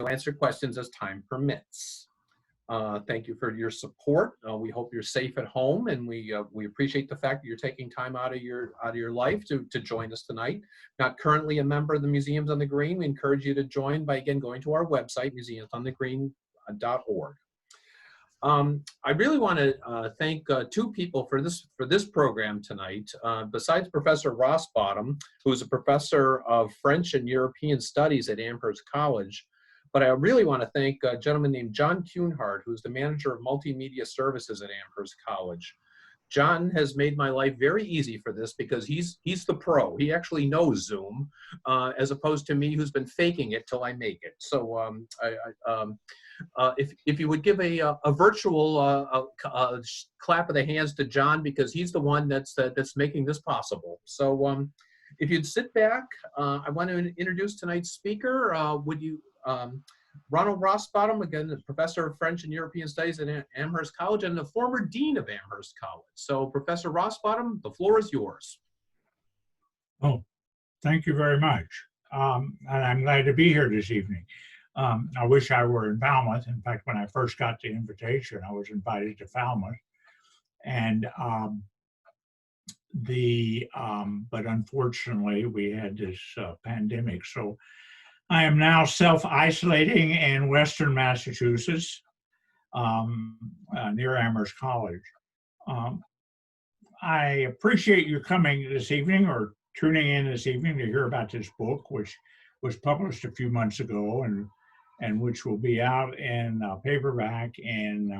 We'll answer questions as time permits. Thank you for your support. We hope you're safe at home, and we appreciate the fact that you're taking time out of your life to join us tonight. Not currently a member of the Museums on the Green, we encourage you to join by again going to our website, museumsonthegreen.org. I really want to thank two people for this program tonight. Besides Professor Rosbottom, who is a professor of French and European Studies at Amherst College, but I really want to thank a gentleman named John Kuhnhart, who's the manager of multimedia services at Amherst College. John has made my life very easy for this because he's the pro. He actually knows Zoom, as opposed to me, who's been faking it till I make it. So if you would give a virtual clap of the hands to John, because he's the one that's making this possible. So if you'd sit back, I want to introduce tonight's speaker. Would you? Ronald Rosbottom, again, the professor of French and European Studies at Amherst College and the former dean of Amherst College. So Professor Rosbottom, the floor is yours. Oh, thank you very much. And I'm glad to be here this evening. I wish I were in Falmouth. In fact, when I first got the invitation, I was invited to Falmouth. And but unfortunately, we had this pandemic. So I am now self-isolating in Western Massachusetts, near Amherst College. I appreciate you coming this evening or tuning in this evening to hear about this book, which was published a few months ago and which will be out in paperback in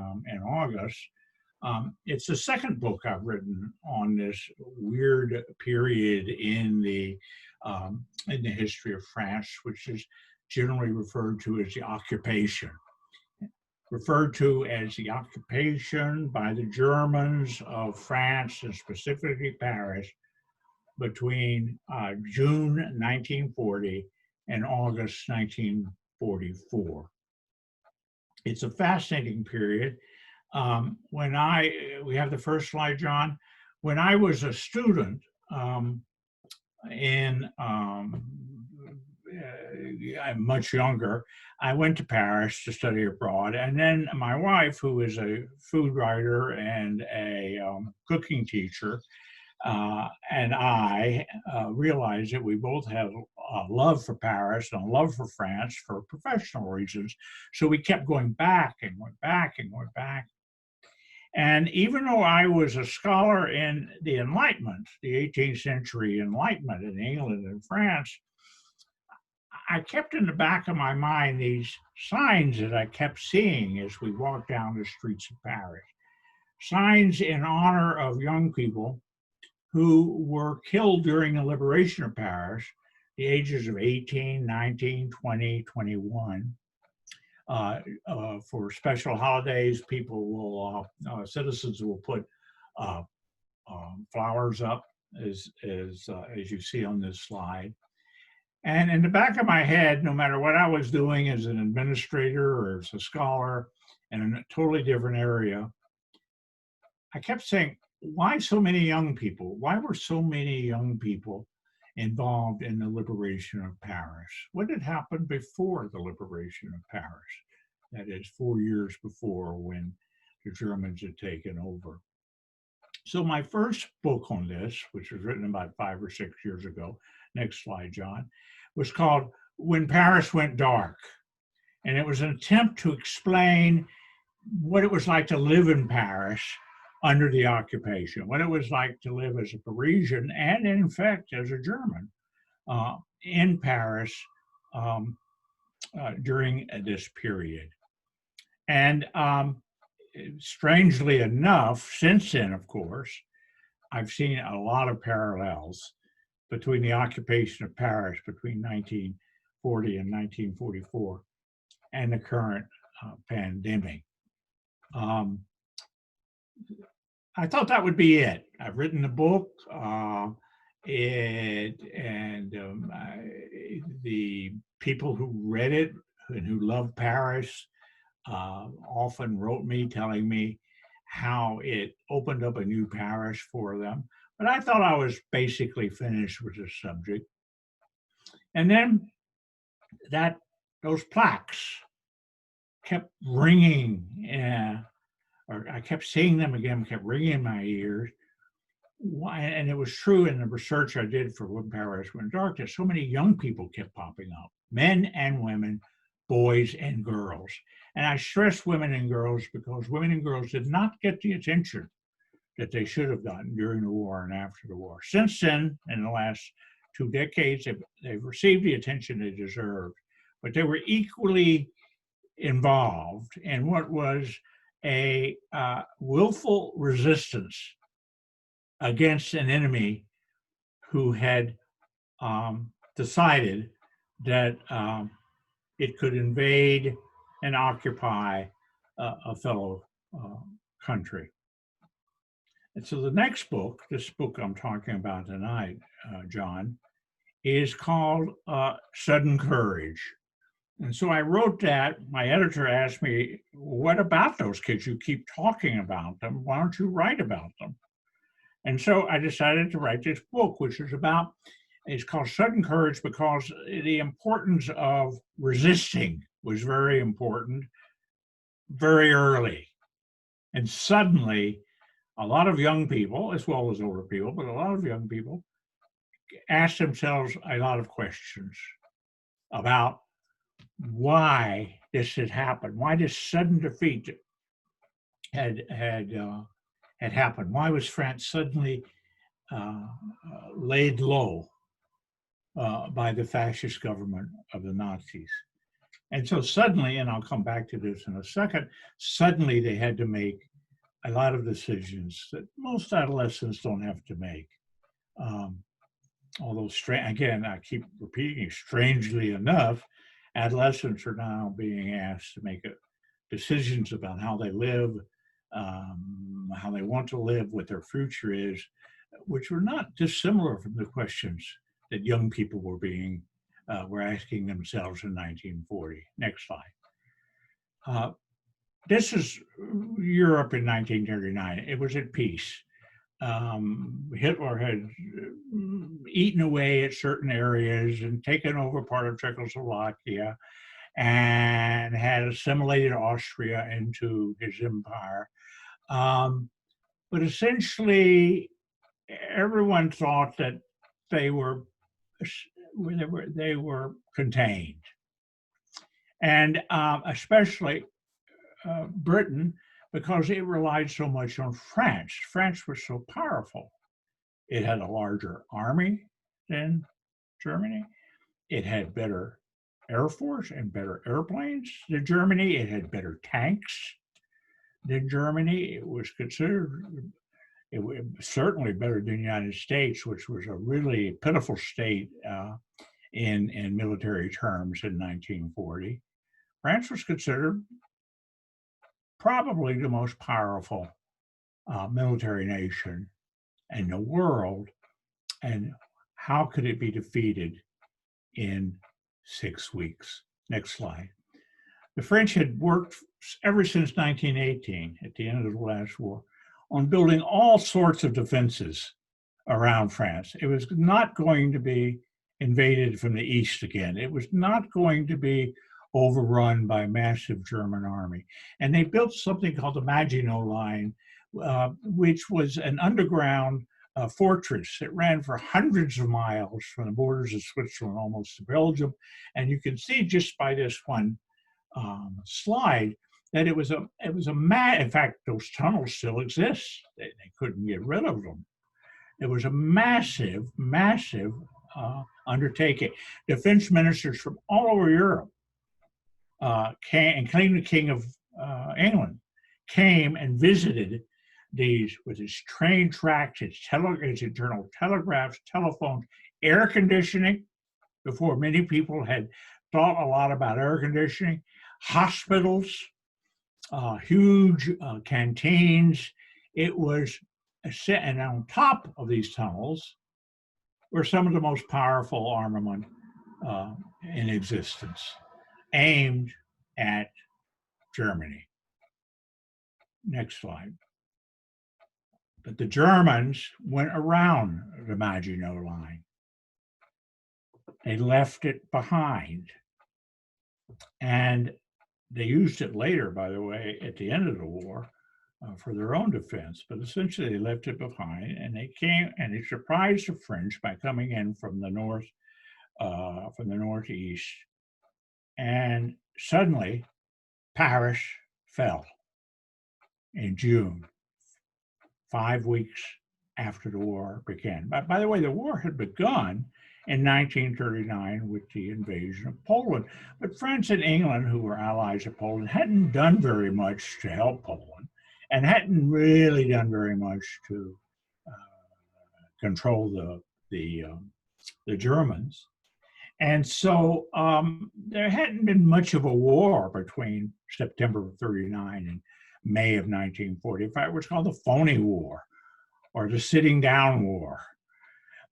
August. It's the second book I've written on this weird period in the history of France, which is generally referred to as the occupation. Referred to as the occupation by the Germans of France, and specifically Paris, between June 1940 and August 1944. It's a fascinating period. We have the first slide, John. When I was a student, I'm much younger, I went to Paris to study abroad, and then my wife, who is a food writer and a cooking teacher, and I realized that we both have a love for Paris and a love for France for professional reasons. So we kept going back and went back and went back. And even though I was a scholar in the Enlightenment, the 18th century Enlightenment in England and France, I kept in the back of my mind these signs that I kept seeing as we walked down the streets of Paris. Signs in honor of young people who were killed during the liberation of Paris, the ages of 18, 19, 20, 21. For special holidays, citizens will put flowers up, as you see on this slide. And in the back of my head, no matter what I was doing as an administrator or as a scholar in a totally different area, I kept saying, why so many young people? Why were so many young people involved in the liberation of Paris? What had happened before the liberation of Paris? That is 4 years before, when the Germans had taken over. So my first book on this, which was written about 5 or 6 years ago, next slide, John, was called When Paris Went Dark. And it was an attempt to explain what it was like to live in Paris under the occupation, what it was like to live as a Parisian and, in fact, as a German in Paris during this period. And strangely enough, since then, of course, I've seen a lot of parallels between the occupation of Paris between 1940 and 1944 and the current pandemic. I thought that would be it. I've written the book, the people who read it and who love Paris often wrote me telling me how it opened up a new Paris for them. But I thought I was basically finished with the subject. And then that those plaques kept ringing, or I kept seeing them again, kept ringing in my ears. Why? And it was true in the research I did for When Paris Went Dark that so many young people kept popping up, men and women, boys and girls. And I stress women and girls because women and girls did not get the attention that they should have gotten during the war and after the war. Since then, in the last 2 decades, they've received the attention they deserved, but they were equally involved in what was a willful resistance against an enemy who had decided that it could invade and occupy a fellow country. And so the next book, this book I'm talking about tonight, John, is called Sudden Courage. And so I wrote that. My editor asked me, what about those kids? You keep talking about them. Why don't you write about them? And so I decided to write this book, which is about, it's called Sudden Courage because the importance of resisting was very important very early. And suddenly, a lot of young people, as well as older people, but a lot of young people asked themselves a lot of questions about why this had happened, why this sudden defeat had happened. Why was France suddenly laid low by the fascist government of the Nazis? And so suddenly, and I'll come back to this in a second, suddenly they had to make a lot of decisions that most adolescents don't have to make. Although, again, I keep repeating, strangely enough, adolescents are now being asked to make decisions about how they live, how they want to live, what their future is, which were not dissimilar from the questions that young people were asking themselves in 1940. Next slide. This is Europe in 1939. It was at peace. Hitler had eaten away at certain areas and taken over part of Czechoslovakia and had assimilated Austria into his empire. But essentially, everyone thought that they were contained. And especially Britain, because it relied so much on France. France was so powerful. It had a larger army than Germany. It had better air force and better airplanes than Germany. It had better tanks than Germany. It was considered, it was certainly better than the United States, which was a really pitiful state in military terms in 1940. France was considered probably the most powerful military nation in the world. And how could it be defeated in 6 weeks? Next slide. The French had worked ever since 1918, at the end of the last war, on building all sorts of defenses around France. It was not going to be invaded from the east again. It was not going to be overrun by a massive German army. And they built something called the Maginot Line, which was an underground fortress that ran for hundreds of miles from the borders of Switzerland almost to Belgium. And you can see just by this one slide that it was in fact, those tunnels still exist. They couldn't get rid of them. It was a massive, massive undertaking. Defense ministers from all over Europe including the King of England, came and visited these with its train tracks, its internal telegraphs, telephones, air conditioning, before many people had thought a lot about air conditioning, hospitals, huge canteens. It was set, and on top of these tunnels were some of the most powerful armament in existence, aimed at Germany. Next slide. But the Germans went around the Maginot Line. They left it behind. And they used it later, by the way, at the end of the war for their own defense. But essentially, they left it behind, and they came and they surprised the French by coming in from the north, from the northeast, and suddenly Paris fell in June, 5 weeks after the war began. By the way, the war had begun in 1939 with the invasion of Poland. But France and England, who were allies of Poland, hadn't done very much to help Poland and hadn't really done very much to control the Germans. And so there hadn't been much of a war between September of 39 and May of 1945. It was called the Phony War or the Sitting Down War.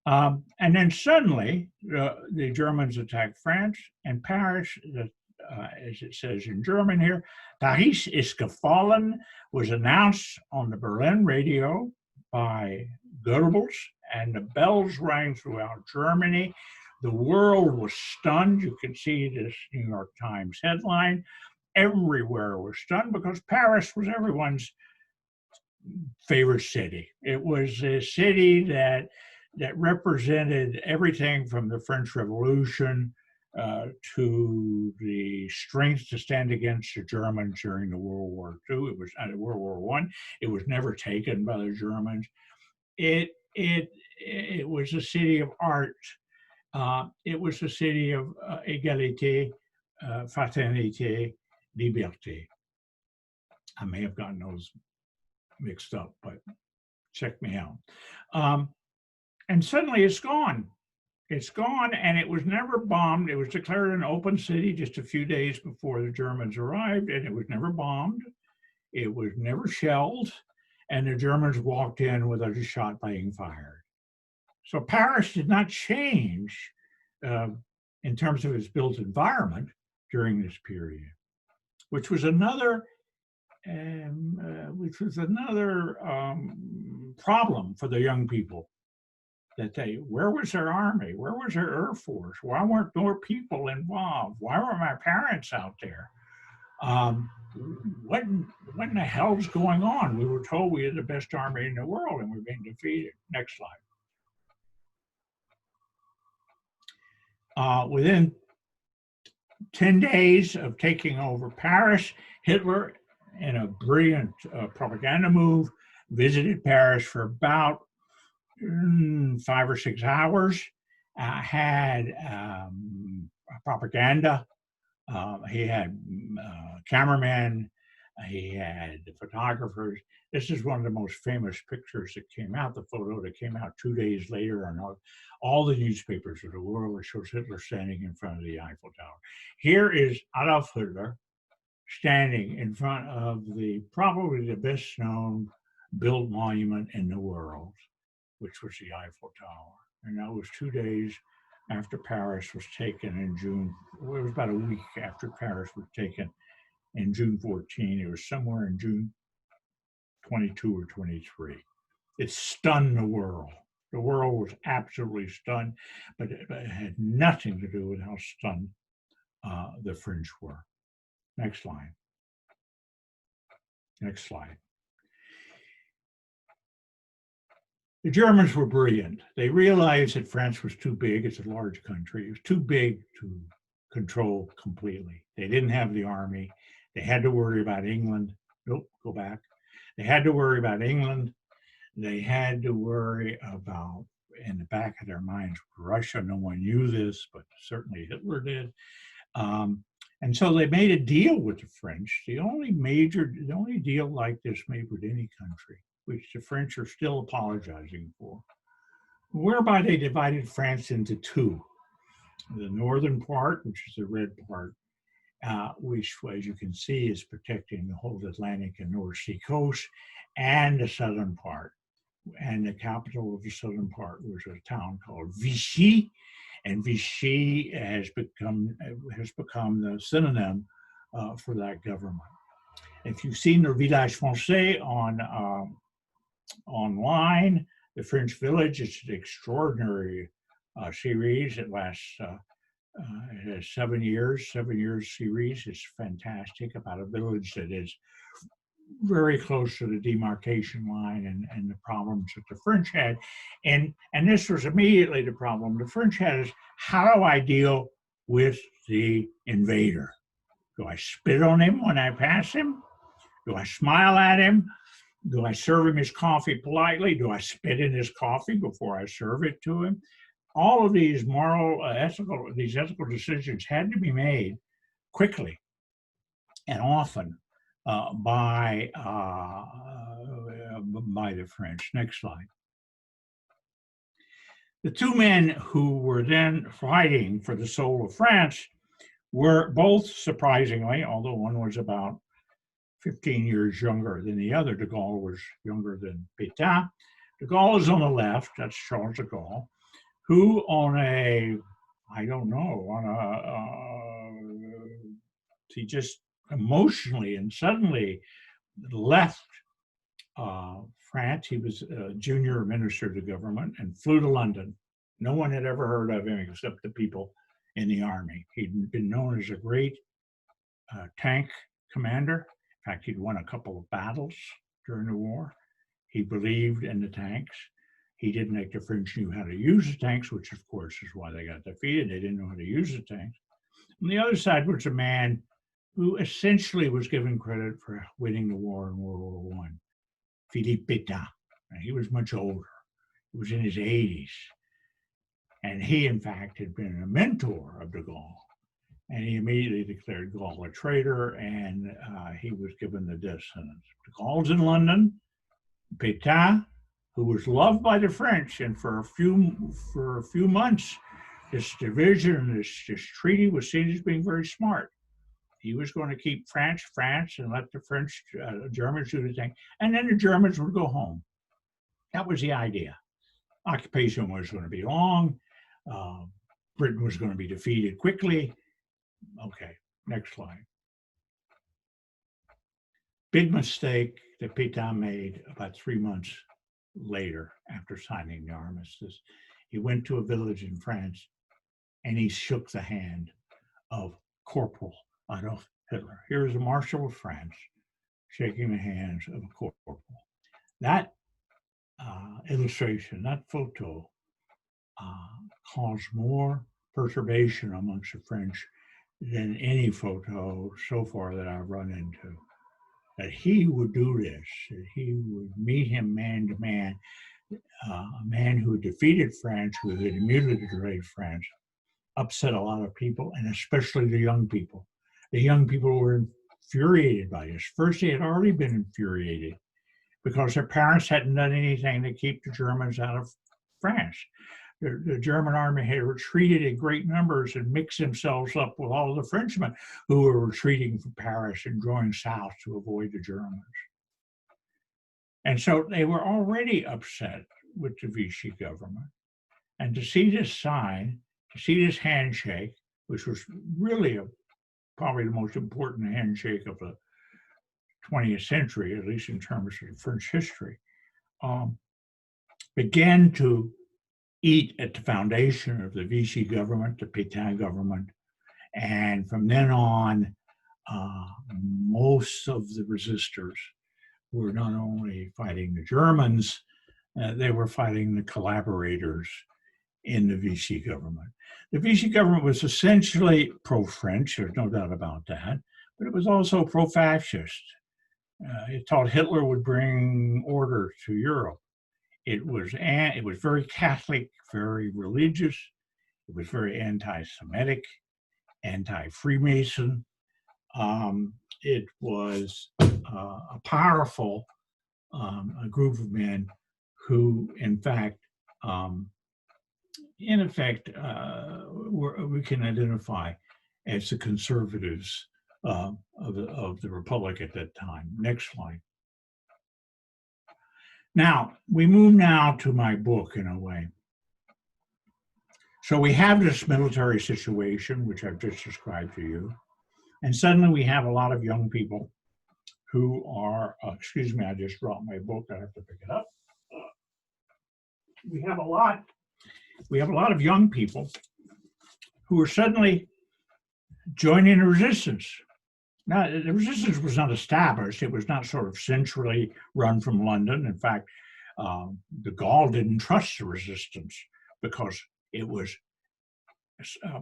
And then suddenly the Germans attacked France, and Paris, as it says in German here, Paris ist gefallen, was announced on the Berlin radio by Goebbels, and the bells rang throughout Germany. The world was stunned. You can see this New York Times headline. Everywhere was stunned because Paris was everyone's favorite city. It was a city that represented everything from the French Revolution to the strength to stand against the Germans during the World War II. It was World War I. It was never taken by the Germans. It was a city of art. It was a city of égalité, fraternité, liberté. I may have gotten those mixed up, but check me out. And suddenly it's gone. It's gone, and it was never bombed. It was declared an open city just a few days before the Germans arrived, and it was never bombed. It was never shelled, and the Germans walked in without a shot being fired. So Paris did not change in terms of its built environment during this period, which was another problem for the young people. That where was their army? Where was their Air Force? Why weren't more people involved? Why were my parents out there? What in the hell's going on? We were told we had the best army in the world and we're being defeated. Next slide. Within 10 days of taking over Paris, Hitler, in a brilliant propaganda move, visited Paris for about 5 or 6 hours, had propaganda, he had cameramen, he had photographers. This is one of the most famous pictures that came out, the photo that came out 2 days later on all the newspapers of the world, which shows Hitler standing in front of the Eiffel Tower. Here is Adolf Hitler standing in front of probably the best known built monument in the world, which was the Eiffel Tower. And that was 2 days after Paris was taken in June. Well, it was about a week after Paris was taken in June 14. It was somewhere in June 22 or 23. It stunned the world. The world was absolutely stunned, but it had nothing to do with how stunned the French were. Next slide. Next slide. The Germans were brilliant. They realized that France was too big. It's a large country. It was too big to control completely. They didn't have the army. They had to worry about England. Nope, go back. They had to worry about England. They had to worry about, in the back of their minds, Russia. No one knew this, but certainly Hitler did. And so they made a deal with the French, the only deal like this made with any country, which the French are still apologizing for, whereby they divided France into two. The northern part, which is the red part, which, as you can see, is protecting the whole Atlantic and North Sea coast, and the southern part. And the capital of the southern part was a town called Vichy, and Vichy has become the synonym for that government. If you've seen the Village Français online, the French Village, it's an extraordinary series. It lasts It has 7 years series. It's fantastic, about a village that is very close to the demarcation line and the problems that the French had. And this was immediately the problem the French had is, how do I deal with the invader? Do I spit on him when I pass him? Do I smile at him? Do I serve him his coffee politely? Do I spit in his coffee before I serve it to him? All of these moral, ethical decisions had to be made quickly and often by the French. Next slide. The two men who were then fighting for the soul of France were both, surprisingly, although one was about 15 years younger than the other. De Gaulle was younger than Pétain. De Gaulle is on the left, that's Charles de Gaulle, who he just emotionally and suddenly left France. He was a junior minister to government and flew to London. No one had ever heard of him except the people in the army. He'd been known as a great tank commander. In fact, he'd won a couple of battles during the war. He believed in the tanks. He didn't think the French knew how to use the tanks, which of course is why they got defeated. They didn't know how to use the tanks. On the other side was a man who essentially was given credit for winning the war in World War I, Philippe Pétain. And he was much older. He was in his 80s. And he, in fact, had been a mentor of de Gaulle. And he immediately declared Gaulle a traitor, and he was given the death sentence. De Gaulle's in London. Pétain, who was loved by the French, and for a few months, this division, this treaty was seen as being very smart. He was going to keep France, and let the Germans do the thing, and then the Germans would go home. That was the idea. Occupation was going to be long. Britain was going to be defeated quickly. Okay, next slide. Big mistake that Pétain made about 3 months later after signing the armistice. He went to a village in France and he shook the hand of Corporal Adolf Hitler. Here's a Marshal of France shaking the hands of a corporal. That illustration, that photo, caused more perturbation amongst the French than any photo so far that I've run into. That he would do this, that he would meet him man to man, a man who had defeated France, who had mutilated France, upset a lot of people, and especially the young people. The young people were infuriated by this. First, they had already been infuriated because their parents hadn't done anything to keep the Germans out of France. The German army had retreated in great numbers and mixed themselves up with all of the Frenchmen who were retreating from Paris and going south to avoid the Germans. And so they were already upset with the Vichy government. And to see this sign, to see this handshake, which was really probably the most important handshake of the 20th century, at least in terms of French history, began to eat at the foundation of the Vichy government, the Pétain government. And from then on, most of the resistors were not only fighting the Germans, they were fighting the collaborators in the Vichy government. The Vichy government was essentially pro-French, there's no doubt about that, but it was also pro-fascist. It thought Hitler would bring order to Europe. It was very Catholic, very religious. It was very anti-Semitic, anti-Freemason. It was a powerful a group of men who, in effect, we can identify as the conservatives of the Republic at that time. Next slide. Now, we move now to my book in a way. So we have this military situation, which I've just described to you. And suddenly we have a lot of young people who are, excuse me, I just dropped my book, I have to pick it up. We have a lot of young people who were suddenly joining the resistance. Now, the resistance was not established. It was not sort of centrally run from London. In fact, the Gaulle didn't trust the resistance because it was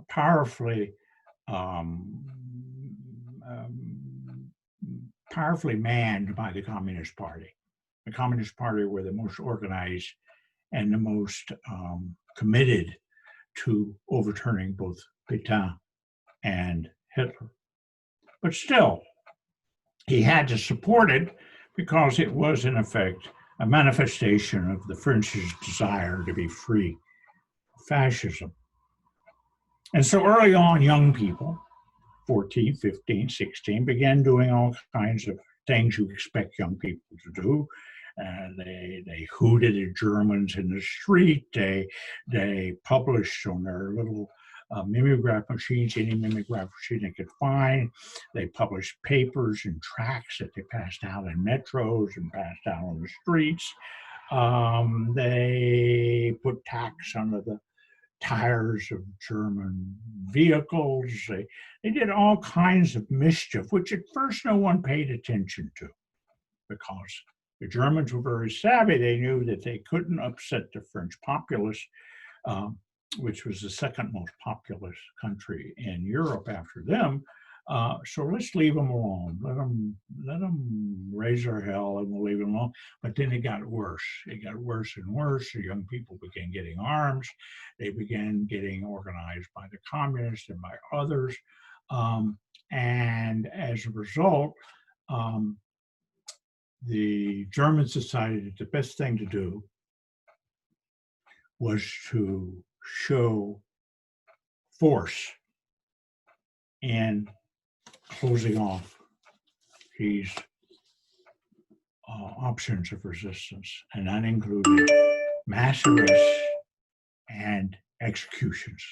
powerfully manned by the Communist Party. The Communist Party were the most organized and the most committed to overturning both Pétain and Hitler. But still, he had to support it because it was, in effect, a manifestation of the French's desire to be free of fascism. And so early on, young people, 14, 15, 16, began doing all kinds of things you expect young people to do. They hooted at Germans in the street. They published on their little mimeograph machines, any mimeograph machine they could find. They published papers and tracts that they passed out in metros and passed out on the streets. They put tacks under the tires of German vehicles. They did all kinds of mischief, which at first no one paid attention to because the Germans were very savvy. They knew that they couldn't upset the French populace, which was the second most populous country in Europe after them. So let's leave them alone. Let them raise their hell and we'll leave them alone. But then it got worse. It got worse and worse. The young people began getting arms. They began getting organized by the communists and by others. And as a result, the Germans decided that the best thing to do was to show force in closing off these options of resistance, and that included mass arrests and executions.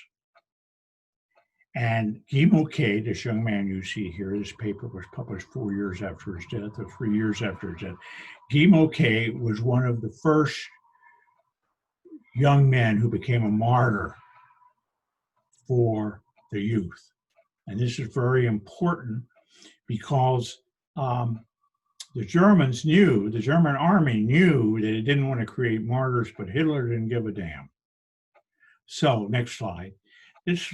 And Guy Moquet, this young man you see here, this paper was published 4 years after his death, or 3 years after his death. Guy Moquet was one of the first young men who became a martyr for the youth. And this is very important because the Germans knew, the German army knew that it didn't want to create martyrs, but Hitler didn't give a damn. So next slide. This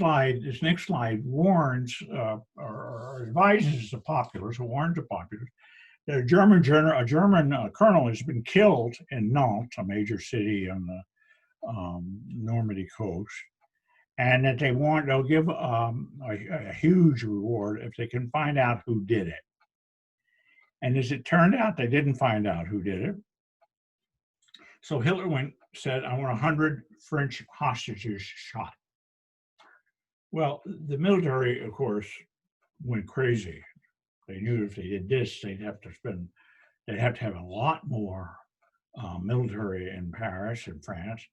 next slide warns or advises the populace, or warns the populace, that a German colonel has been killed in Nantes, a major city on the Normandy coast, and that they'll give a huge reward if they can find out who did it. And as it turned out, they didn't find out who did it. So Hitler said, I want 100 French hostages shot. Well, the military, of course, went crazy. They knew if they did this, they'd have to have a lot more military in Paris and France.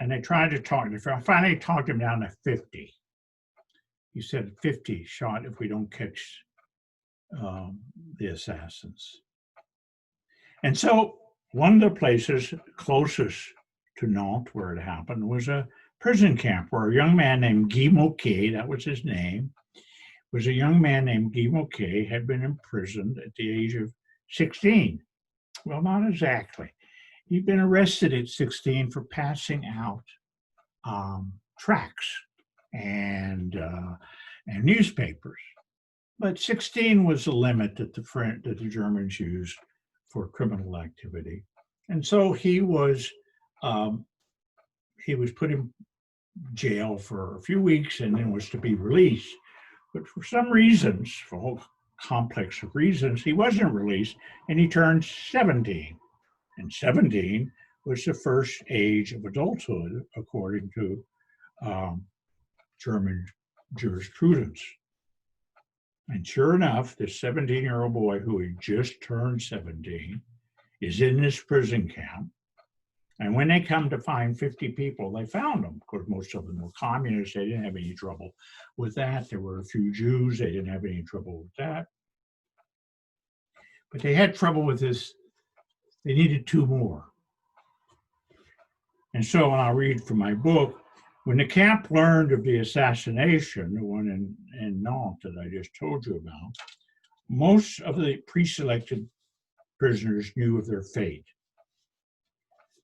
And they tried to finally talked him down to 50. He said 50 shot if we don't catch the assassins. And so one of the places closest to Nantes where it happened was a prison camp where a young man named Guy Moquet, that was his name, was a young man named Guy Moquet, had been imprisoned at the age of 16. Well, not exactly. He'd been arrested at 16 for passing out tracts and newspapers. But 16 was the limit that the Germans used for criminal activity. And so he was put in jail for a few weeks and then was to be released. But for some reasons, for a whole complex of reasons, he wasn't released and he turned 17. And 17 was the first age of adulthood, according to German jurisprudence. And sure enough, this 17-year-old boy who had just turned 17 is in this prison camp. And when they come to find 50 people, they found them. Of course, most of them were communists. They didn't have any trouble with that. There were a few Jews. They didn't have any trouble with that. But they had trouble with this. They needed 2 more. And so, and I'll read from my book, When the camp learned of the assassination, the one in Nantes that I just told you about, most of the pre-selected prisoners knew of their fate.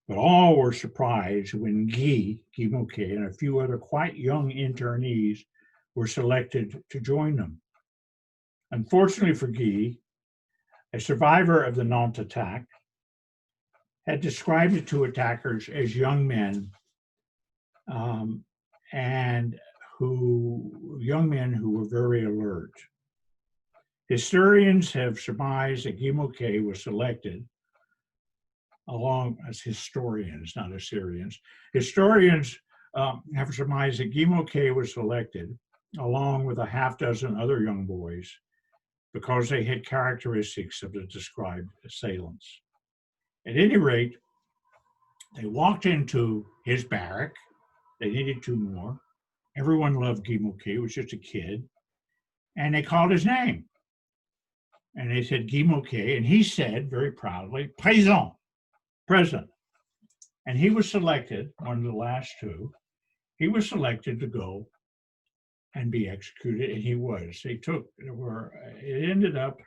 But all were surprised when Guy Moquet, and a few other quite young internees were selected to join them. Unfortunately for Guy, a survivor of the Nantes attack, had described the two attackers as young men, young men who were very alert. Historians have surmised that Guy Moquet was selected along as historians, not Assyrians. Historians have surmised that Guy Moquet was selected along with a half dozen other young boys because they had characteristics of the described assailants. At any rate, they walked into his barrack. They needed two more. Everyone loved Guy Moquet. He was just a kid. And they called his name. And they said, Guy Moquet. And he said very proudly, Présent, present. And he was selected, one of the last two. He was selected to go and be executed. And he was. It ended up,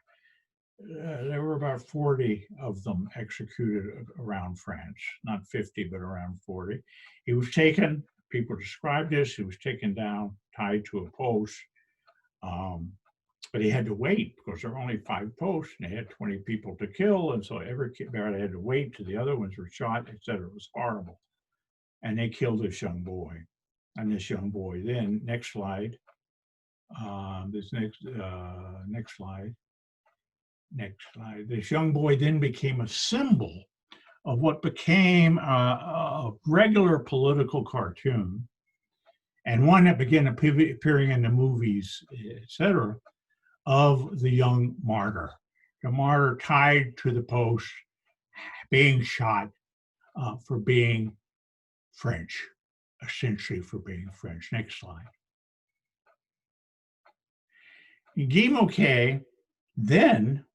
there were about 40 of them executed around France, not 50, but around 40. He was taken, people described this, he was taken down, tied to a post, but he had to wait because there were only 5 posts and they had 20 people to kill. And so every barrel had to wait till the other ones were shot, etc. It was horrible. And they killed this young boy. And this young boy then, next slide, next slide. This young boy then became a symbol of what became a regular political cartoon, and one that began appearing in the movies, etc., of the young martyr. The martyr tied to the post, being shot for being French, essentially for being French. Next slide. Guy Moquet then,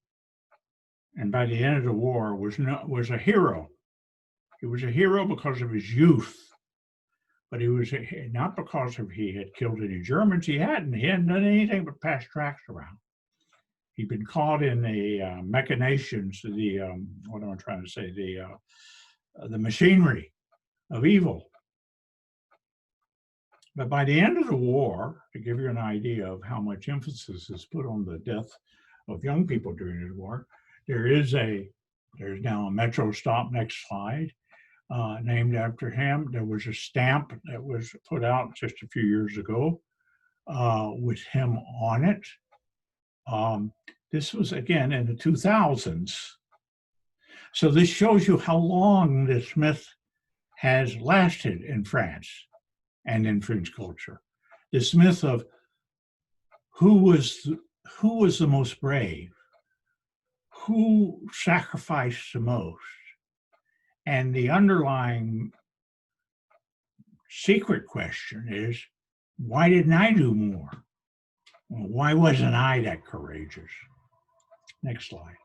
and by the end of the war, was a hero. He was a hero because of his youth, but he was not because he had killed any Germans. He hadn't done anything but pass tracts around. He'd been caught in the machinations, what am I trying to say? The machinery of evil. But by the end of the war, to give you an idea of how much emphasis is put on the death of young people during the war, there's now a metro stop, next slide, named after him. There was a stamp that was put out just a few years ago with him on it. This was, again, in the 2000s. So this shows you how long this myth has lasted in France and in French culture. This myth of who was the most brave, who sacrificed the most, and the underlying secret question is, why didn't I do more? Well, why wasn't I that courageous? Next slide.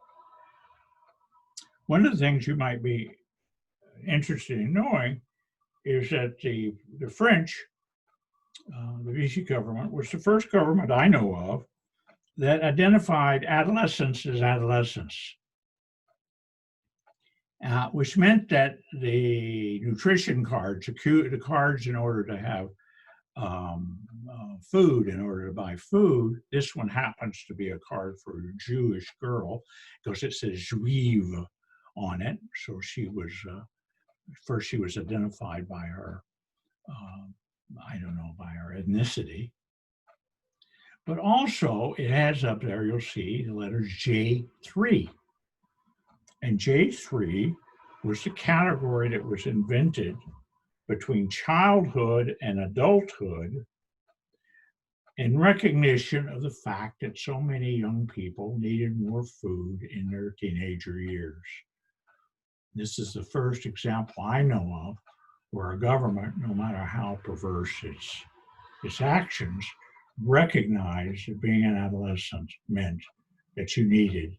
One of the things you might be interested in knowing is that the French, the Vichy government, was the first government I know of that identified adolescents as adolescents, which meant that the nutrition cards, the cards in order to have food, in order to buy food, this one happens to be a card for a Jewish girl because it says Juif on it. So she was, first she was identified by her, by her ethnicity. But also it has up there, you'll see the letters J3. And J3 was the category that was invented between childhood and adulthood in recognition of the fact that so many young people needed more food in their teenager years. This is the first example I know of where a government, no matter how perverse its actions, recognized that being an adolescent meant that you needed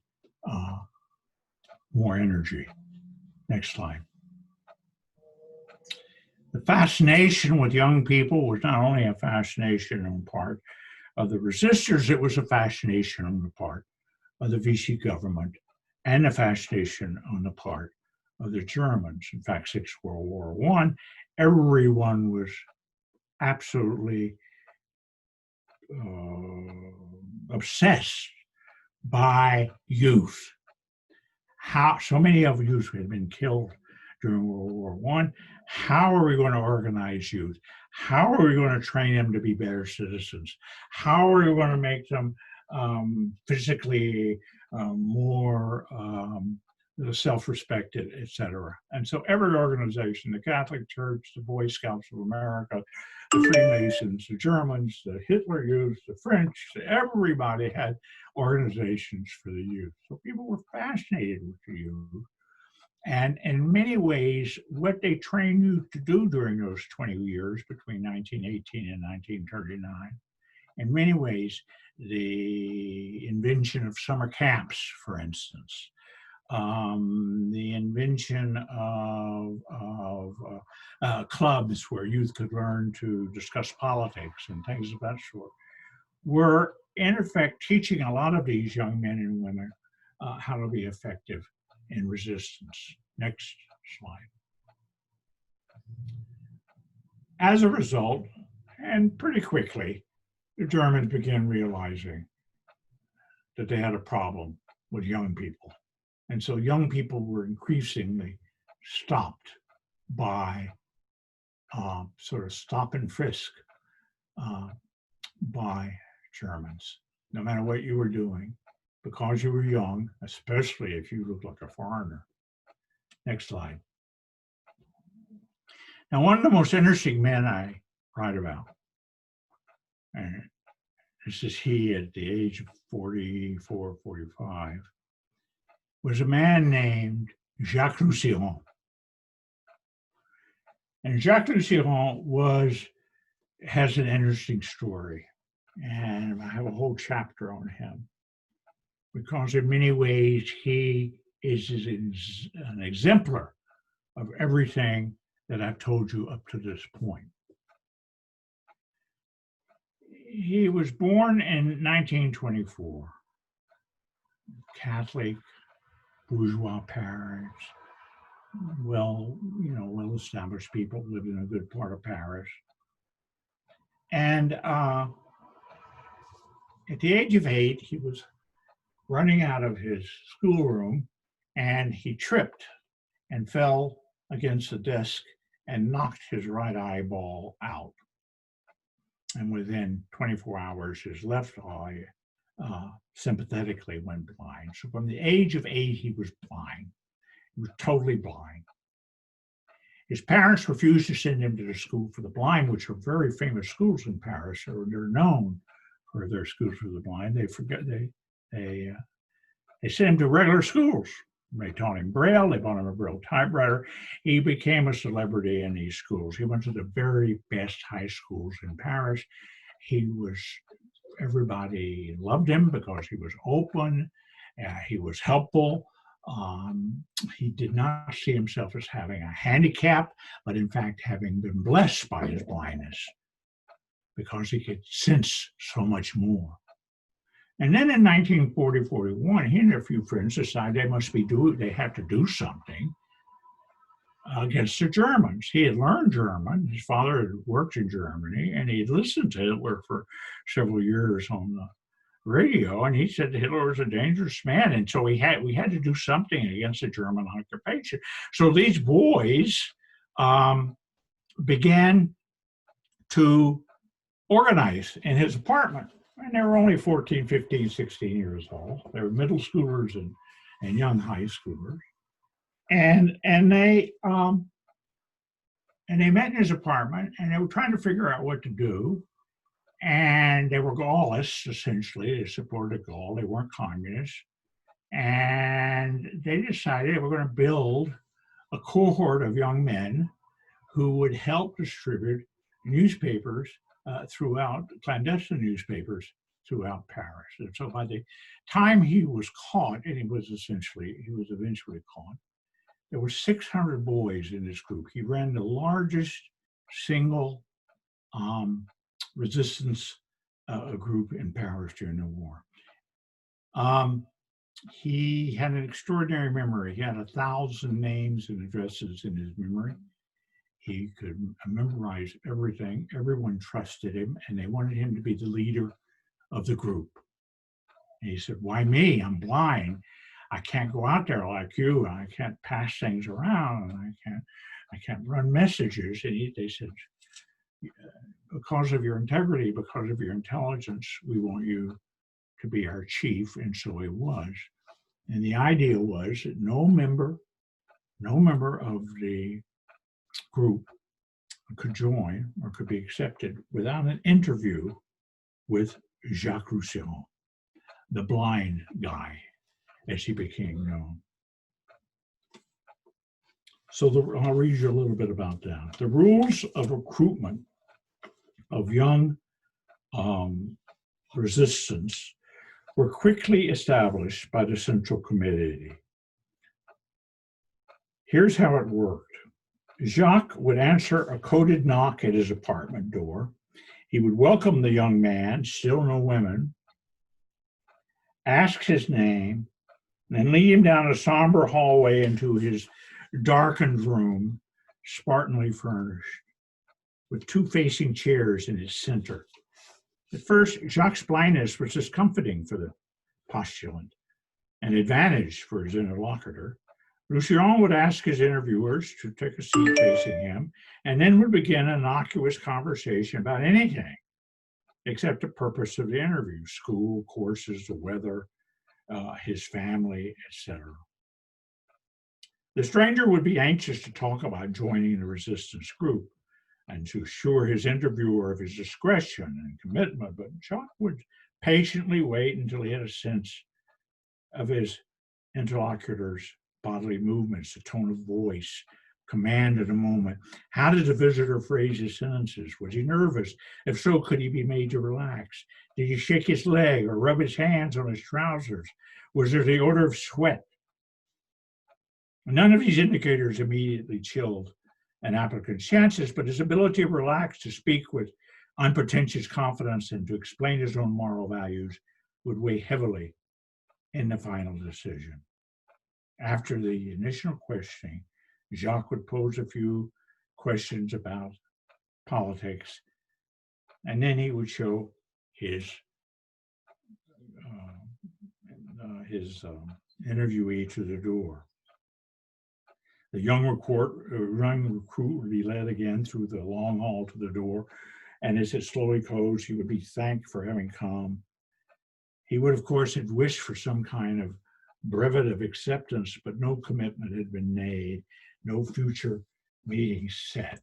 more energy. Next slide. The fascination with young people was not only a fascination on the part of the resistors, it was a fascination on the part of the Vichy government and a fascination on the part of the Germans. In fact, since World War I, everyone was absolutely obsessed by youth. How so many of youth had been killed during World War I. How are we going to organize youth? How are we going to train them to be better citizens? How are we going to make them physically more self-respected, etc.? And so every organization, the Catholic Church, the Boy Scouts of America, the Freemasons, the Germans, the Hitler Youth, the French, everybody had organizations for the youth. So people were fascinated with the youth. And in many ways, what they trained you to do during those 20 years between 1918 and 1939, in many ways, the invention of summer camps, for instance, the invention of clubs where youth could learn to discuss politics and things of that sort, were in effect teaching a lot of these young men and women how to be effective in resistance. Next slide. As a result, and pretty quickly, the Germans began realizing that they had a problem with young people. And so young people were increasingly stopped by sort of stop and frisk by Germans, no matter what you were doing, because you were young, especially if you looked like a foreigner. Next slide. Now, one of the most interesting men I write about, and this is he at the age of 44, 45, was a man named Jacques Lusseyran. And Jacques Lusseyran has an interesting story. And I have a whole chapter on him, because in many ways he is an exemplar of everything that I've told you up to this point. He was born in 1924, Catholic, bourgeois parents, well-established people, lived in a good part of Paris. And at the age of 8, he was running out of his schoolroom, and he tripped and fell against the desk and knocked his right eyeball out. And within 24 hours, his left eye sympathetically went blind. So from the age of 8, he was blind. He was totally blind. His parents refused to send him to the school for the blind, which are very famous schools in Paris. They're known for their schools for the blind. They sent him to regular schools. They taught him Braille. They bought him a Braille typewriter. He became a celebrity in these schools. He went to the very best high schools in Paris. Everybody loved him because he was open. He was helpful. He did not see himself as having a handicap, but in fact, having been blessed by his blindness, because he could sense so much more. And then in 1940-41, he and a few friends decided they had to do something against the Germans. He had learned German. His father had worked in Germany, and he had listened to Hitler for several years on the radio, and he said Hitler was a dangerous man, and so we had to do something against the German occupation. So these boys began to organize in his apartment. And they were only 14, 15, 16 years old. They were middle schoolers and young high schoolers. And they met in his apartment, and they were trying to figure out what to do. And they were Gaullists, essentially. They supported Gaulle. They weren't communists. And they decided they were going to build a cohort of young men who would help distribute newspapers clandestine newspapers throughout Paris. And so by the time he was caught, and he was eventually caught, there were 600 boys in this group. He ran the largest single resistance group in Paris during the war. He had an extraordinary memory. He had 1,000 names and addresses in his memory. He could memorize everything. Everyone trusted him, and they wanted him to be the leader of the group. And he said, "Why me? I'm blind. I can't go out there like you. I can't pass things around. I can't run messages." And they said, "Because of your integrity, because of your intelligence, we want you to be our chief." And so he was. And the idea was that no member of the group could join or could be accepted without an interview with Jacques Lusseyran, the blind guy, as he became known. So I'll read you a little bit about that. The rules of recruitment of young resistance were quickly established by the Central Committee. Here's how it worked. Jacques would answer a coded knock at his apartment door. He would welcome the young man, still no women, ask his name, and lead him down a somber hallway into his darkened room, spartanly furnished, with 2 facing chairs in its center. At first, Jacques' blindness was discomforting for the postulant, an advantage for his interlocutor. Lusseyran would ask his interviewers to take a seat facing him, and then would begin an innocuous conversation about anything except the purpose of the interview: school, courses, the weather, his family, etc. The stranger would be anxious to talk about joining the resistance group and to assure his interviewer of his discretion and commitment, but Jacques would patiently wait until he had a sense of his interlocutor's bodily movements, the tone of voice, command of the moment. How did the visitor phrase his sentences? Was he nervous? If so, could he be made to relax? Did he shake his leg or rub his hands on his trousers? Was there the odor of sweat? None of these indicators immediately chilled an applicant's chances, but his ability to relax, to speak with unpretentious confidence, and to explain his own moral values would weigh heavily in the final decision. After the initial questioning, Jacques would pose a few questions about politics, and then he would show his interviewee to the door. The young recruit would be led again through the long hall to the door, and as it slowly closed, he would be thanked for having come. He would, of course, have wished for some kind of brevet of acceptance, but no commitment had been made, no future meeting set,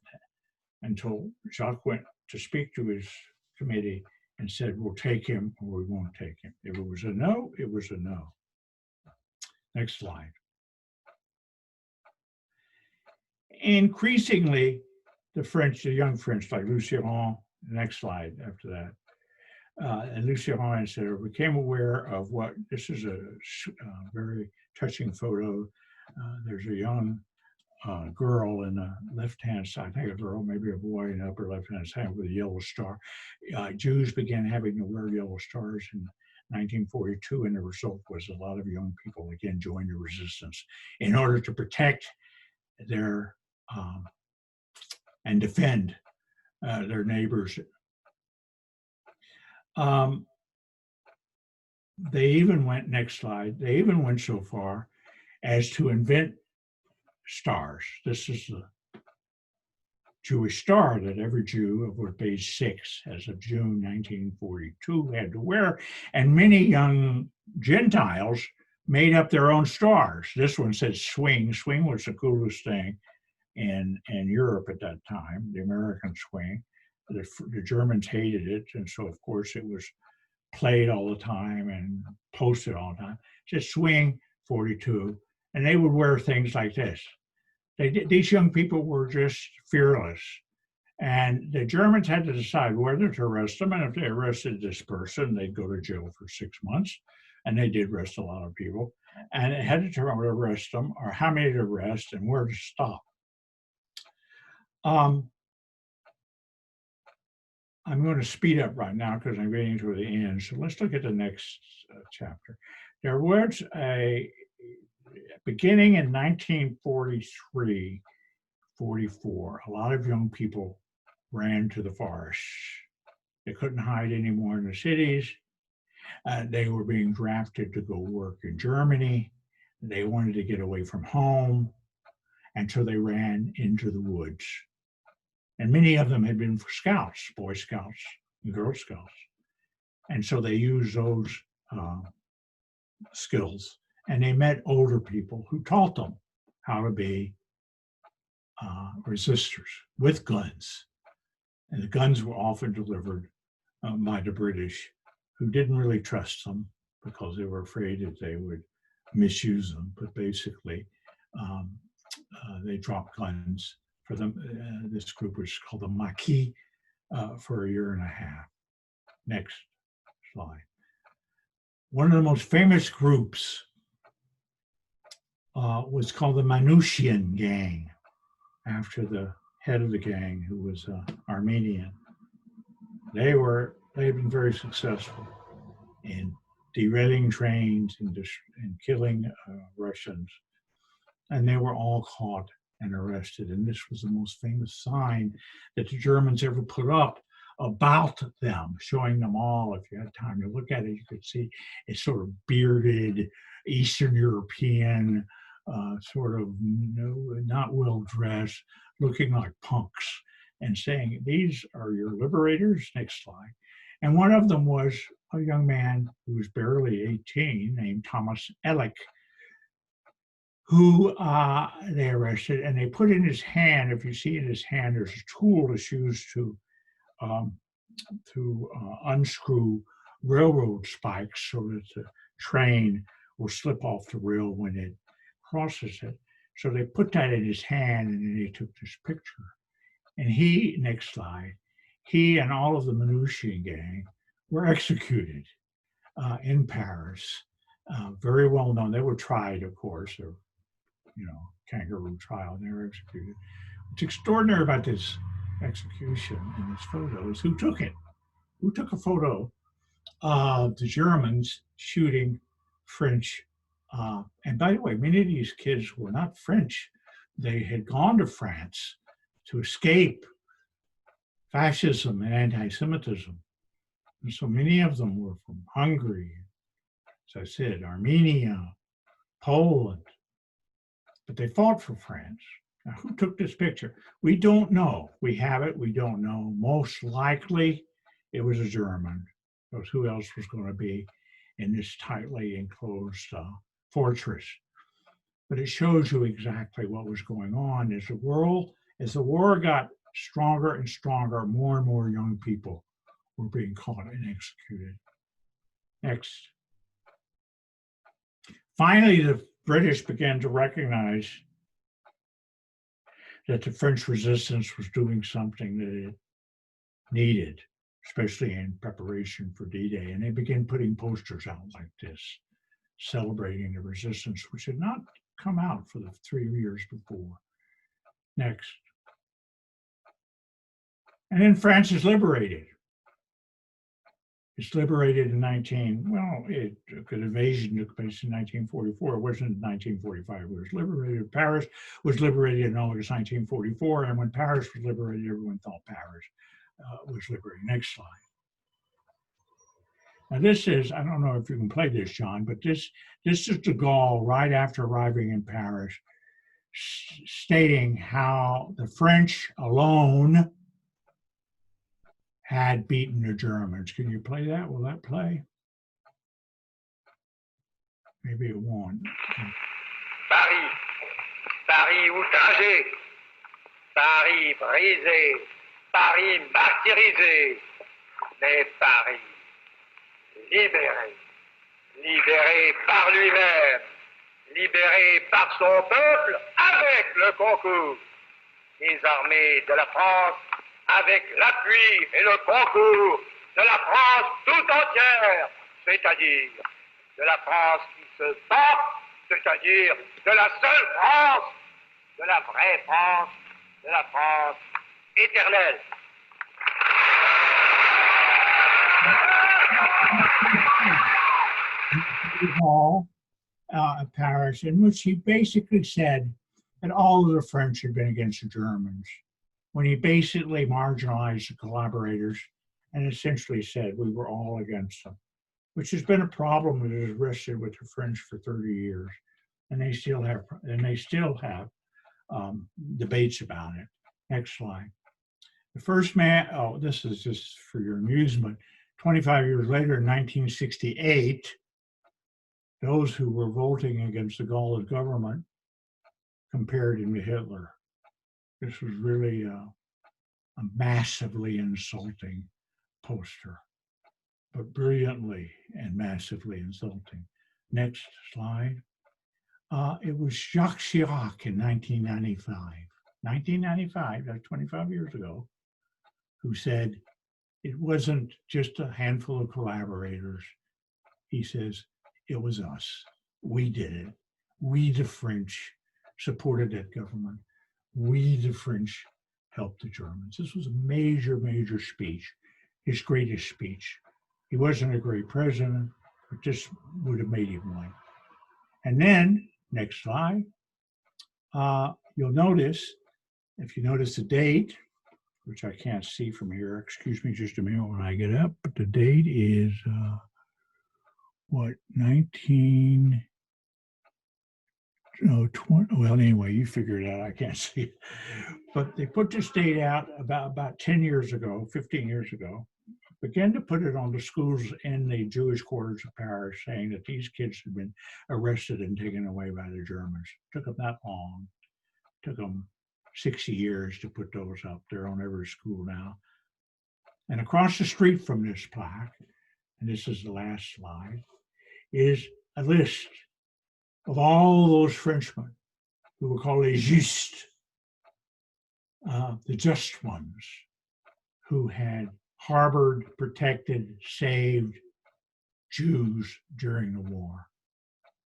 until Jacques went to speak to his committee and said, "We'll take him or we won't take him." If it was a no, it was a no. Next slide. Increasingly, the young French, like Lusseyran, next slide after that, and Lusseyran said, became aware of what, this is a very touching photo. There's a young girl in the left-hand side, I think a girl, maybe a boy in the upper left-hand side with a yellow star. Jews began having to wear yellow stars in 1942, and the result was a lot of young people again joined the resistance in order to protect their and defend their neighbors. They even went, next slide, they even went so far as to invent stars. This is the Jewish star that every Jew of age 6 as of June 1942 had to wear, and many young Gentiles made up their own stars. This one said swing. Swing was the coolest thing in Europe at that time, the American swing. The Germans hated it, and so of course it was played all the time and posted all the time. Just swing 42, and they would wear things like this. These young people were just fearless, and the Germans had to decide whether to arrest them, and if they arrested this person, they'd go to jail for 6 months, and they did arrest a lot of people, and it had to determine whether to arrest them or how many to arrest and where to stop. I'm going to speed up right now because I'm getting to the end. So let's look at the next chapter. There was a beginning in 1943, 44. A lot of young people ran to the forests. They couldn't hide anymore in the cities. They were being drafted to go work in Germany. They wanted to get away from home. And so they ran into the woods. And many of them had been for scouts, Boy Scouts and Girl Scouts. And so they used those skills. And they met older people who taught them how to be resistors with guns. And the guns were often delivered by the British, who didn't really trust them because they were afraid that they would misuse them. But basically, they dropped guns for them. This group was called the Maquis for a year and a half. Next slide. One of the most famous groups was called the Manouchian gang, after the head of the gang, who was Armenian. They had been very successful in derailing trains and killing Russians. And they were all caught and arrested. And this was the most famous sign that the Germans ever put up about them, showing them all. If you had time to look at it, you could see a sort of bearded Eastern European, sort of not well dressed, looking like punks, and saying, these are your liberators. Next slide. And one of them was a young man who was barely 18, named Thomas Elek, who they arrested, and they put in his hand, if you see in his hand, there's a tool that's used to unscrew railroad spikes so that the train will slip off the rail when it crosses it. So they put that in his hand, and then they took this picture. And he, next slide, he and all of the Manouchian gang were executed in Paris. Very well known. They were tried, of course, or, kangaroo trial, and they were executed. What's extraordinary about this execution in this photo is who took it. Who took a photo of the Germans shooting French? And by the way, many of these kids were not French. They had gone to France to escape fascism and anti-Semitism. And so many of them were from Hungary, as I said, Armenia, Poland, but they fought for France. Now, who took this picture? We don't know. We have it, we don't know. Most likely it was a German, because who else was going to be in this tightly enclosed fortress? But it shows you exactly what was going on. As the war got stronger and stronger, more and more young people were being caught and executed. Next. Finally, the British began to recognize that the French resistance was doing something that it needed, especially in preparation for D-Day. And they began putting posters out like this, celebrating the resistance, which had not come out for the 3 years before. Next. And then France is liberated. It's liberated in the invasion took place in 1944. It wasn't in 1945. It was liberated. Paris was liberated in August 1944. And when Paris was liberated, everyone thought Paris was liberated. Next slide. Now this is, I don't know if you can play this, John, but this is de Gaulle right after arriving in Paris, stating how the French alone had beaten the Germans. Can you play that? Will that play? Maybe it won't. Paris outragé, Paris brisé, Paris martyrisé, mais Paris libéré, libéré par lui-même, libéré par son peuple avec le concours des armées de la France, avec l'appui et le concours de la France tout entière, c'est-à-dire de la France qui se bat, c'est-à-dire de la seule France, de la vraie France, de la France éternelle. Paris, in which he basically said that all of the French had been against the Germans, when he basically marginalized the collaborators and essentially said we were all against them, which has been a problem that has rested with the French for 30 years, and they still have debates about it. Next slide. The first man, oh, this is just for your amusement. 25 years later, in 1968, those who were voting against the Gaulle government compared him to Hitler. This was really a massively insulting poster, but brilliantly and massively insulting. Next slide. It was Jacques Chirac in 1995. 1995, that's 25 years ago, who said it wasn't just a handful of collaborators. He says, it was us. We did it. We, the French, supported that government. We, the French, helped the Germans. This was a major, major speech, his greatest speech. He wasn't a great president, but this would have made him one. And then, next slide, you'll notice, if you notice the date, which I can't see from here, excuse me just a minute when I get up, but the date is, what, 19, no, 20, well, anyway, you figure it out, I can't see it. But they put this date out about 10 years ago, 15 years ago, began to put it on the schools in the Jewish quarters of Paris, saying that these kids had been arrested and taken away by the Germans. It took them that long. It took them 60 years to put those up. They're on every school now. And across the street from this plaque, and this is the last slide, is a list of all those Frenchmen who were called les justes, the just ones, who had harbored, protected, saved Jews during the war.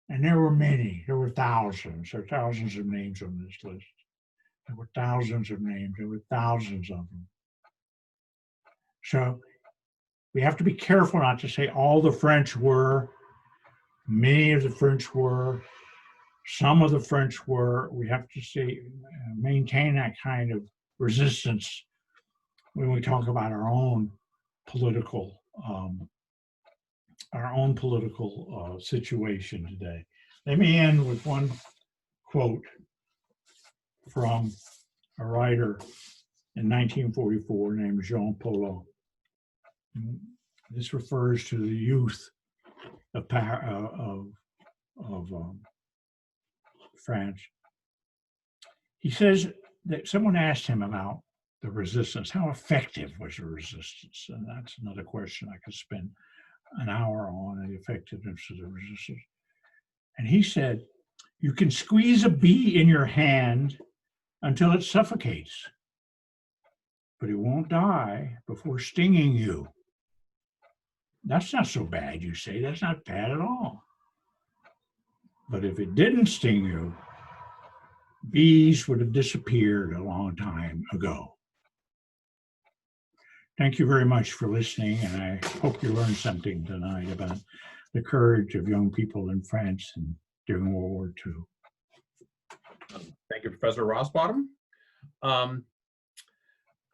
And there were many, there were thousands. There are thousands of names on this list. There were thousands of names, there were thousands of them. So we have to be careful not to say all the French were, many of the French were, some of the French were. We have to say, maintain that kind of resistance when we talk about our own political situation today. Let me end with one quote from a writer in 1944 named Jean Paul. This refers to the youth of France. He says that someone asked him about the resistance. How effective was the resistance? And that's another question I could spend an hour on, the effectiveness of the resistance. And he said, you can squeeze a bee in your hand until it suffocates, but it won't die before stinging you. That's not so bad, you say. That's not bad at all. But if it didn't sting you, bees would have disappeared a long time ago. Thank you very much for listening, and I hope you learned something tonight about the courage of young people in France and during World War II. Thank you, Professor Rosbottom.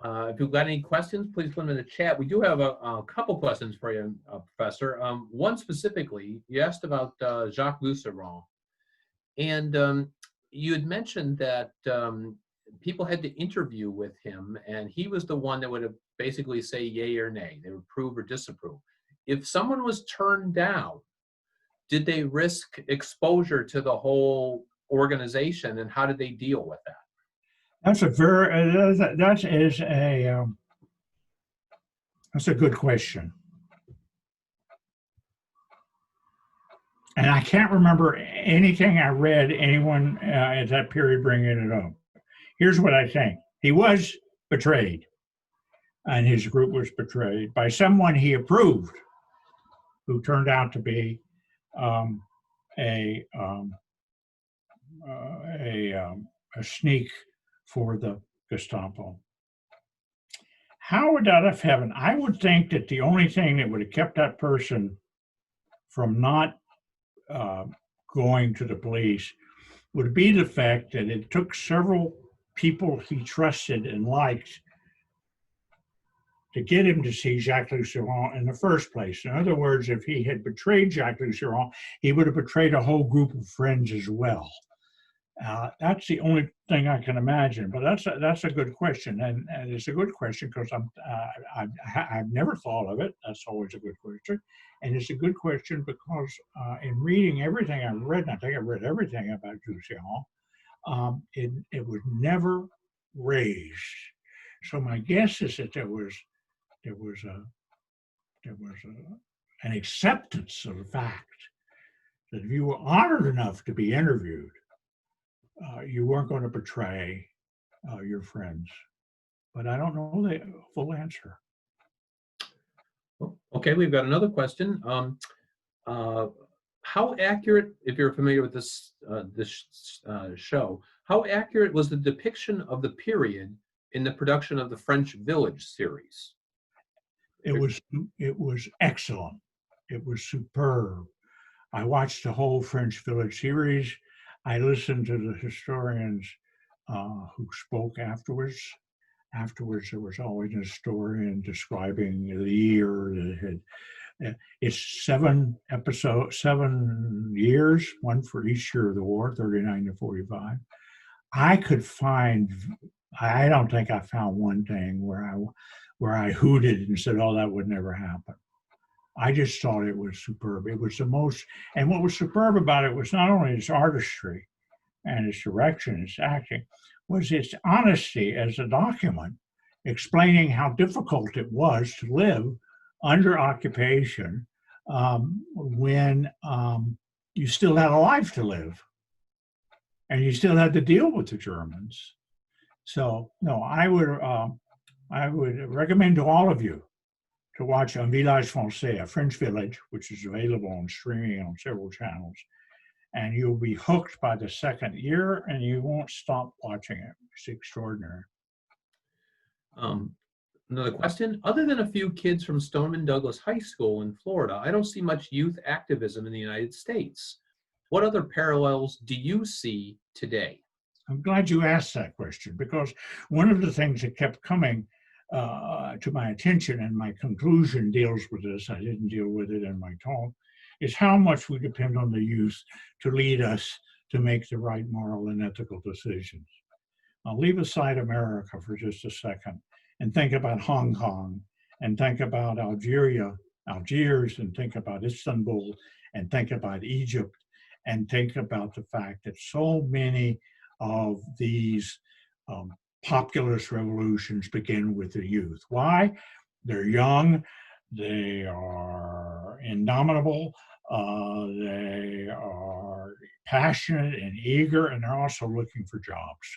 If you've got any questions, please put them in the chat. We do have a couple questions for you, Professor. One specifically, you asked about Jacques Lusseyran. And you had mentioned that people had to interview with him, and he was the one that would have basically say yay or nay. They would approve or disapprove. If someone was turned down, did they risk exposure to the whole organization, and how did they deal with that? That's a good question. And I can't remember anything I read anyone at that period bringing it up. Here's what I think. He was betrayed, and his group was betrayed by someone he approved, who turned out to be a sneak for the Gestapo. How would that have happened? I would think that the only thing that would have kept that person from not going to the police would be the fact that it took several people he trusted and liked to get him to see Jacques Lusseyran in the first place. In other words, if he had betrayed Jacques Lusseyran, he would have betrayed a whole group of friends as well. That's the only thing I can imagine, but that's a good question, and it's a good question because I've never thought of it. That's always a good question, and it's a good question because in reading everything I've read, and I think I've read everything about Lusseyran, it was never raised. So my guess is that there was an acceptance of the fact that if you were honored enough to be interviewed, you weren't going to betray your friends. But I don't know the full answer. Okay, we've got another question. How accurate, if you're familiar with this show, how accurate was the depiction of the period in the production of the French Village series? It was excellent. It was superb. I watched the whole French Village series. I listened to the historians who spoke afterwards. Afterwards, there was always a historian describing the year that had. It's 7 years, one for each year of the war, 39 to 45. I don't think I found one thing where I hooted and said, "Oh, that would never happen." I just thought it was superb. It was the most, and what was superb about it was not only its artistry and its direction, its acting, was its honesty as a document, explaining how difficult it was to live under occupation when you still had a life to live and you still had to deal with the Germans. So, no, I would recommend to all of you to watch Un Village Français, a French village, which is available on streaming on several channels. And you'll be hooked by the second year and you won't stop watching it. It's extraordinary. Another question. Other than a few kids from Stoneman Douglas High School in Florida, I don't see much youth activism in the United States. What other parallels do you see today? I'm glad you asked that question because one of the things that kept coming to my attention, and my conclusion deals with this, I didn't deal with it in my talk, is how much we depend on the youth to lead us to make the right moral and ethical decisions. I'll leave aside America for just a second and think about Hong Kong and think about Algiers, and think about Istanbul and think about Egypt and think about the fact that so many of these populist revolutions begin with the youth. Why? They're young, they are indomitable, they are passionate and eager, and they're also looking for jobs.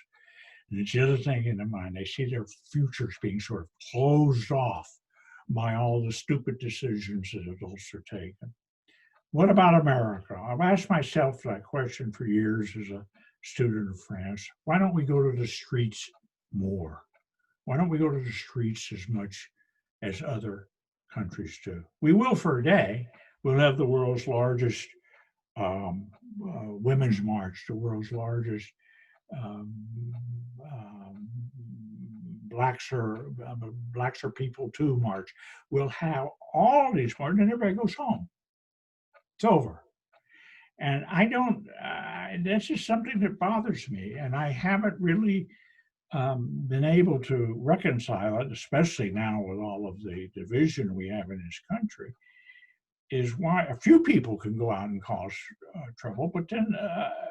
And it's the other thing in their mind, they see their futures being sort of closed off by all the stupid decisions that adults are taking. What about America? I've asked myself that question for years as a student of France. Why don't we go to the streets more? Why don't we go to the streets as much as other countries do? We will for a day. We'll have the world's largest women's march, the world's largest Blacks are people too march. We'll have all these marches and everybody goes home. It's over. And I don't, that's just something that bothers me. And I haven't really been able to reconcile it, especially now with all of the division we have in this country, is why a few people can go out and cause trouble. But then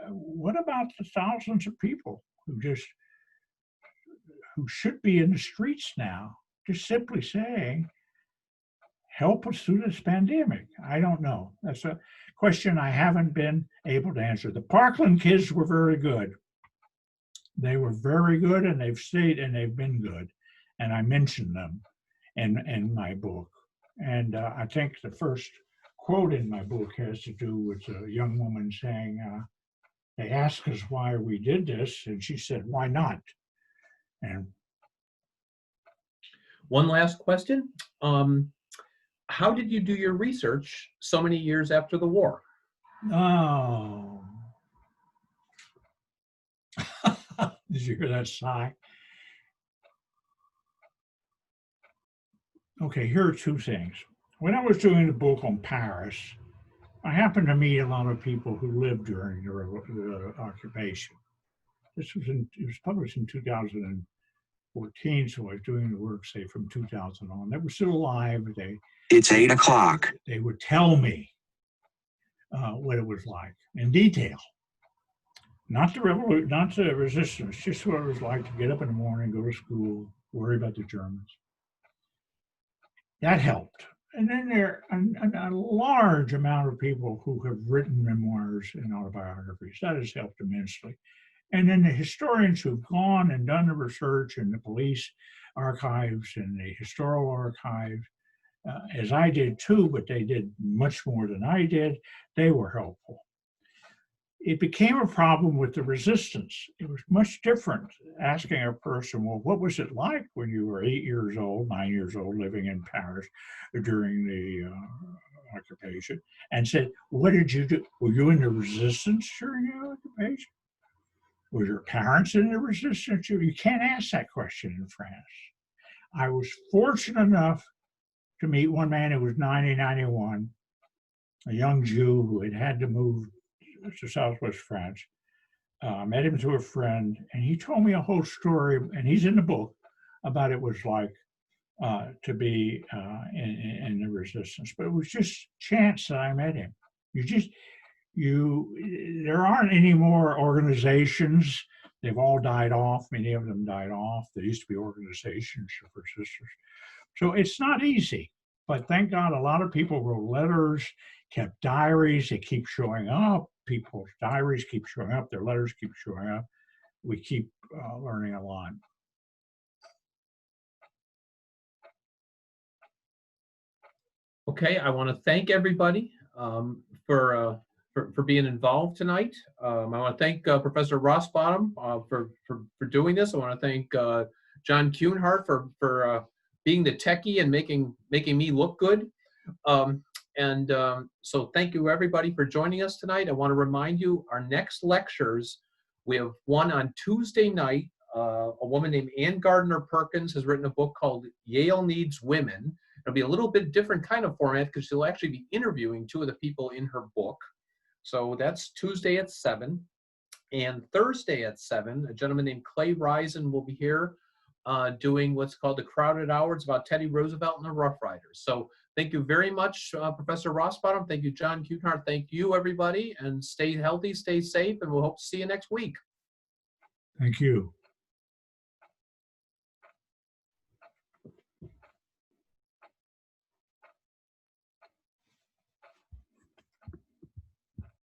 what about the thousands of people who should be in the streets now, just simply saying, help us through this pandemic? I don't know. That's a question I haven't been able to answer. The Parkland kids were very good. They were very good, and they've stayed, and they've been good. And I mentioned them in my book. And I think the first quote in my book has to do with a young woman saying, they asked us why we did this, and she said, why not? And one last question. How did you do your research so many years after the war? Oh. Did you hear that sigh? Okay, here are two things. When I was doing the book on Paris, I happened to meet a lot of people who lived during the occupation. It was published in 2014, so I was doing the work, say, from 2000 on. They were still alive. It's 8 o'clock. They would tell me what it was like in detail. Not the revolution, not the resistance, just what it was like to get up in the morning, go to school, worry about the Germans. That helped. And then there are a large amount of people who have written memoirs and autobiographies. That has helped immensely. And then the historians who've gone and done the research in the police archives and the historical archives, as I did too, but they did much more than I did, they were helpful. It became a problem with the resistance. It was much different asking a person, well, what was it like when you were 8 years old, 9 years old, living in Paris during the occupation, and said, what did you do? Were you in the resistance during the occupation? Were your parents in the resistance? You can't ask that question in France. I was fortunate enough to meet one man who was 91, a young Jew who had to move to Southwest France. Met him through a friend, and he told me a whole story, and he's in the book, about it was like to be in the resistance. But it was just chance that I met him. There aren't any more organizations. They've all died off. Many of them died off. There used to be organizations of resistors. So it's not easy, but thank God a lot of people wrote letters, kept diaries. They keep showing up. People's diaries keep showing up. Their letters keep showing up. We keep learning a lot. Okay, I want to thank everybody for being involved tonight. I want to thank Professor Rosbottom for doing this. I want to thank John Kuhnhart for being the techie and making me look good. So thank you everybody for joining us tonight. I want to remind you our next lectures, we have one on Tuesday night. A woman named Ann Gardner Perkins has written a book called Yale Needs Women. It'll be a little bit different kind of format because she'll actually be interviewing two of the people in her book. So that's Tuesday at 7. And Thursday at 7, a gentleman named Clay Risen will be here doing what's called the Crowded Hour. It's about Teddy Roosevelt and the Rough Riders. So thank you very much, Professor Rosbottom. Thank you, John Kuhnhart. Thank you, everybody. And stay healthy, stay safe, and we'll hope to see you next week. Thank you.